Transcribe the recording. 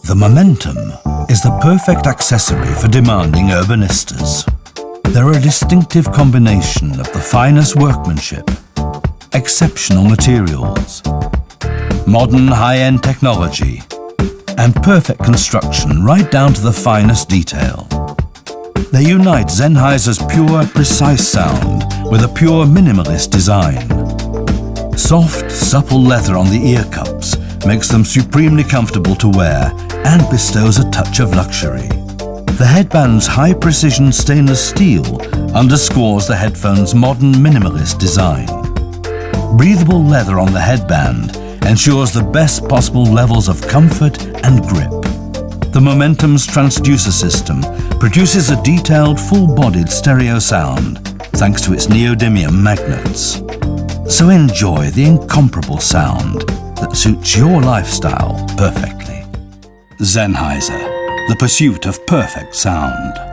The Momentum is the perfect accessory for demanding urbanistas. They're a distinctive combination of the finest workmanship, exceptional materials, modern high-end technology, and perfect construction right down to the finest detail. They unite Sennheiser's pure, precise sound with a pure minimalist design. Soft, supple leather on the ear cups makes them supremely comfortable to wear and bestows a touch of luxury. The headband's high-precision stainless steel underscores the headphone's modern minimalist design. Breathable leather on the headband ensures the best possible levels of comfort and grip. The Momentum's transducer system produces a detailed, full-bodied stereo sound thanks to its neodymium magnets. So enjoy the incomparable sound that suits your lifestyle perfectly. Sennheiser, the pursuit of perfect sound.